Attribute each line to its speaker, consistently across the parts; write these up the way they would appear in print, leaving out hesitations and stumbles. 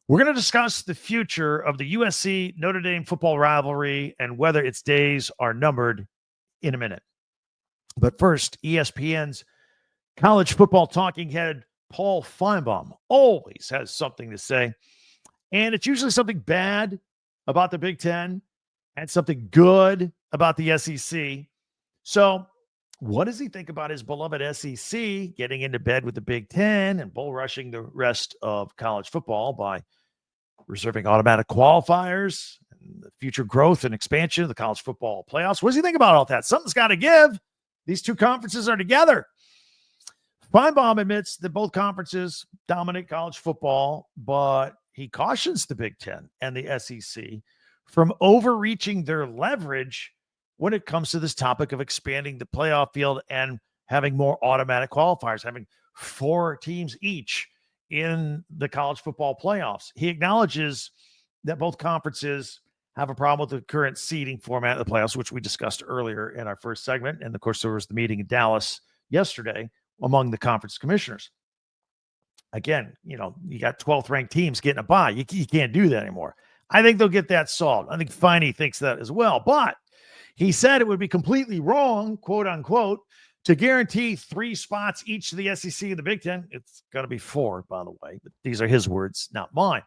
Speaker 1: We're going to discuss the future of the USC Notre Dame football rivalry and whether its days are numbered in a minute. But first, ESPN's college football talking head Paul Finebaum always has something to say. And it's usually something bad about the Big Ten and something good about the SEC. So what does he think about his beloved SEC getting into bed with the Big Ten and bull rushing the rest of college football by reserving automatic qualifiers and the future growth and expansion of the college football playoffs? What does he think about all that? Something's got to give. These two conferences are together. Finebaum admits that both conferences dominate college football, but he cautions the Big Ten and the SEC from overreaching their leverage when it comes to this topic of expanding the playoff field and having more automatic qualifiers, having 4 teams each in the college football playoffs. He acknowledges that both conferences have a problem with the current seeding format of the playoffs, which we discussed earlier in our first segment. And of course, there was the meeting in Dallas yesterday among the conference commissioners. Again, you got 12th ranked teams getting a bye. You can't do that anymore. I think they'll get that solved. I think Finey thinks that as well. But he said it would be completely wrong, quote unquote, to guarantee 3 spots each to the SEC and the Big Ten. It's going to be 4, by the way, but these are his words, not mine.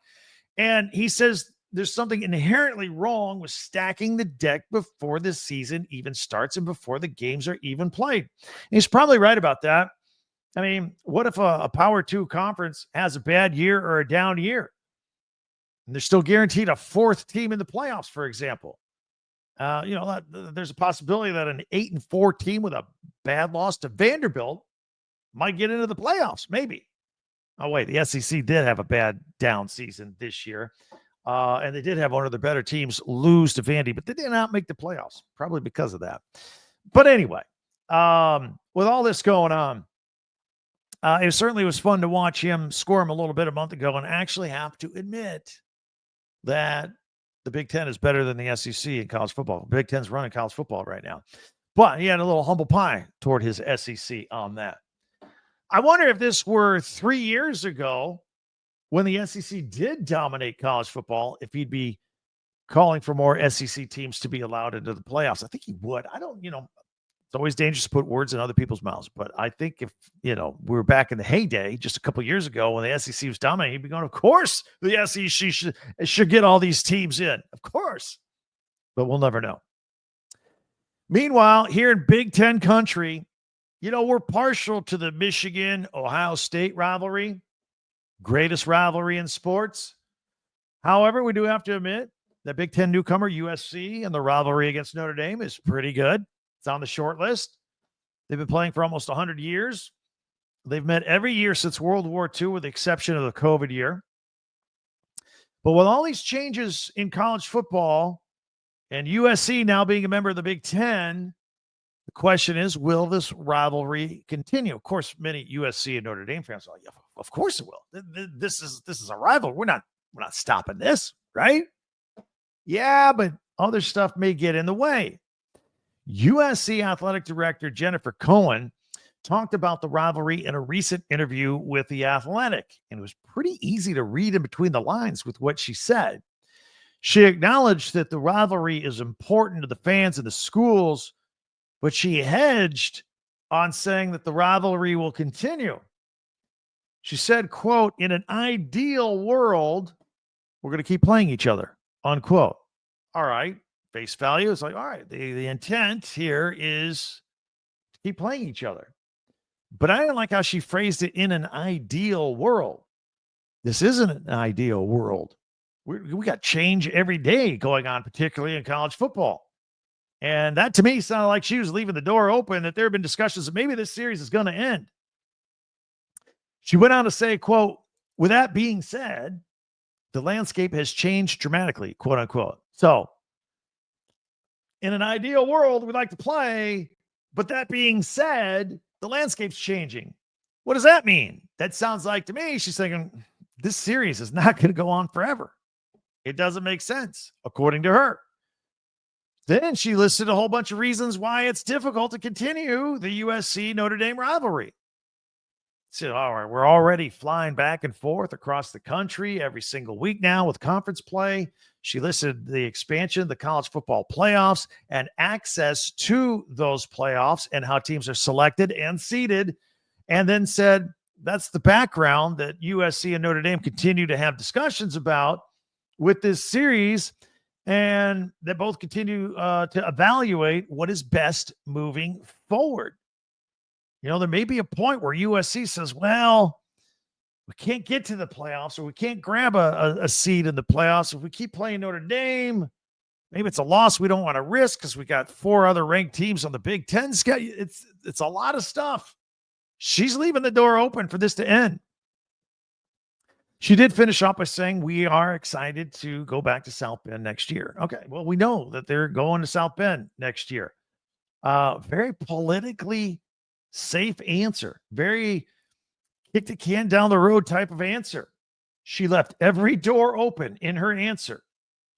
Speaker 1: And he says there's something inherently wrong with stacking the deck before the season even starts and before the games are even played. And he's probably right about that. I mean, what if a Power 2 conference has a bad year or a down year? And they're still guaranteed a 4th team in the playoffs, for example. There's a possibility that an 8-4 team with a bad loss to Vanderbilt might get into the playoffs, maybe. Oh, wait, the SEC did have a bad down season this year. And they did have one of the better teams lose to Vandy, but they did not make the playoffs, probably because of that. But anyway, with all this going on, it certainly was fun to watch him squirm a little bit a month ago and actually have to admit that the Big Ten is better than the SEC in college football. Big Ten's running college football right now. But he had a little humble pie toward his SEC on that. I wonder if this were 3 years ago when the SEC did dominate college football, if he'd be calling for more SEC teams to be allowed into the playoffs. I think he would. It's always dangerous to put words in other people's mouths. But I think if, we were back in the heyday just a couple of years ago when the SEC was dominating, he'd be going, of course, the SEC should get all these teams in. Of course. But we'll never know. Meanwhile, here in Big Ten country, we're partial to the Michigan-Ohio State rivalry. Greatest rivalry in sports. However, we do have to admit that Big Ten newcomer USC and the rivalry against Notre Dame is pretty good. It's on the short list. They've been playing for almost 100 years. They've met every year since World War II, with the exception of the COVID year. But with all these changes in college football and USC now being a member of the Big Ten, the question is, will this rivalry continue? Of course, many USC and Notre Dame fans are like, yeah, of course it will. This is a rival. We're not stopping this, right? Yeah, but other stuff may get in the way. USC Athletic Director Jennifer Cohen talked about the rivalry in a recent interview with The Athletic, and it was pretty easy to read in between the lines with what she said. She acknowledged that the rivalry is important to the fans and the schools, but she hedged on saying that the rivalry will continue. She said, quote, "In an ideal world, we're going to keep playing each other," unquote. All right. Face value is like, all right, the intent here is to keep playing each other. But I didn't like how she phrased it, in an ideal world. This isn't an ideal world. We got change every day going on, particularly in college football. And that, to me, sounded like she was leaving the door open, that there have been discussions that maybe this series is going to end. She went on to say, quote, "With that being said, the landscape has changed dramatically," quote unquote. So, in an ideal world, we'd like to play, but that being said, the landscape's changing. What does that mean? That sounds like, to me, she's thinking this series is not going to go on forever. It doesn't make sense, according to her. Then she listed a whole bunch of reasons why it's difficult to continue the USC Notre Dame rivalry. So, all right, we're already flying back and forth across the country every single week now with conference play. She listed the expansion, the college football playoffs, and access to those playoffs and how teams are selected and seeded, and then said that's the background that USC and Notre Dame continue to have discussions about with this series, and they both continue to evaluate what is best moving forward. There may be a point where USC says, well, we can't get to the playoffs or we can't grab a seed in the playoffs. If we keep playing Notre Dame, maybe it's a loss we don't want to risk because we got 4 other ranked teams on the Big Ten schedule. It's a lot of stuff. She's leaving the door open for this to end. She did finish up by saying, we are excited to go back to South Bend next year. Okay, well, we know that they're going to South Bend next year. Very politically safe answer. Very kick the can down the road type of answer. She left every door open in her answer.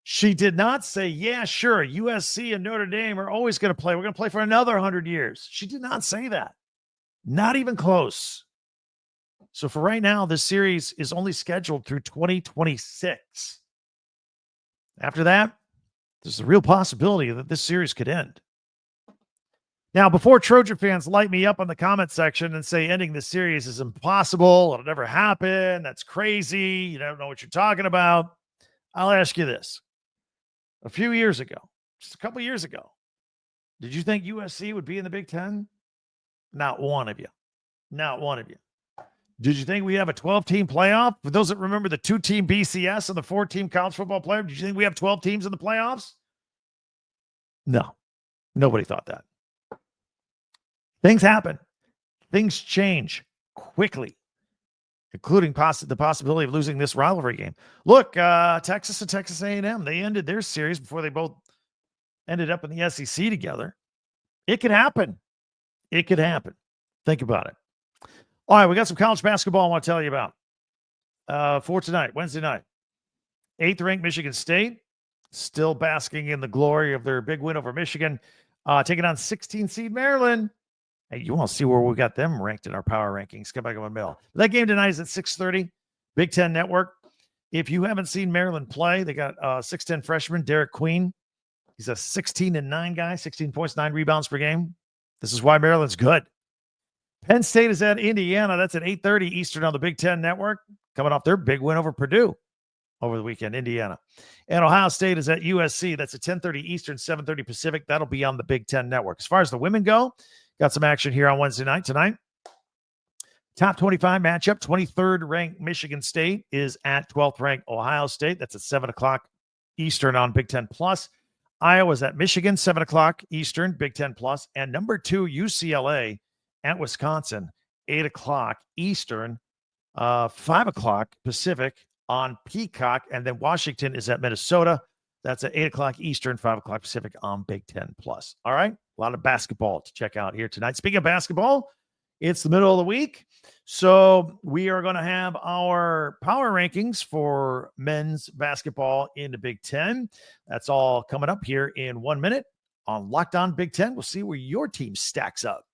Speaker 1: She did not say, yeah, sure, USC and Notre Dame are always going to play. We're going to play for another 100 years. She did not say that. Not even close. So for right now, this series is only scheduled through 2026. After that, there's a real possibility that this series could end. Now, before Trojan fans light me up on the comment section and say ending this series is impossible, it'll never happen, that's crazy, you don't know what you're talking about, I'll ask you this. A few years ago, just a couple years ago, did you think USC would be in the Big Ten? Not one of you. Not one of you. Did you think we have a 12-team playoff? For those that remember the 2-team BCS and the 4-team college football playoff, did you think we have 12 teams in the playoffs? No. Nobody thought that. Things happen. Things change quickly, including the possibility of losing this rivalry game. Look, Texas and Texas A&M, they ended their series before they both ended up in the SEC together. It could happen. It could happen. Think about it. All right, we got some college basketball I want to tell you about for tonight, Wednesday night. 8th-ranked Michigan State, still basking in the glory of their big win over Michigan, taking on 16-seed Maryland. Hey, you want to see where we got them ranked in our power rankings? Come back in the middle. That game tonight is at 6:30, Big Ten Network. If you haven't seen Maryland play, they got 6'10" freshman Derek Queen. He's a 16-9 guy, 16 points, 9 rebounds per game. This is why Maryland's good. Penn State is at Indiana. That's at 8:30 Eastern on the Big Ten Network, coming off their big win over Purdue over the weekend, Indiana. And Ohio State is at USC. That's at 10:30 Eastern, 7:30 Pacific. That'll be on the Big Ten Network. As far as the women go, got some action here on Wednesday night tonight. Top 25 matchup, 23rd-ranked Michigan State is at 12th-ranked Ohio State. That's at 7 o'clock Eastern on Big Ten Plus. Iowa's at Michigan, 7 o'clock Eastern, Big Ten Plus. And number 2, UCLA at Wisconsin, 8 o'clock Eastern, 5 o'clock Pacific on Peacock. And then Washington is at Minnesota. That's at 8 o'clock Eastern, 5 o'clock Pacific on Big Ten Plus. All right, a lot of basketball to check out here tonight. Speaking of basketball, it's the middle of the week. So we are going to have our power rankings for men's basketball in the Big Ten. That's all coming up here in 1 minute on Locked On Big Ten. We'll see where your team stacks up.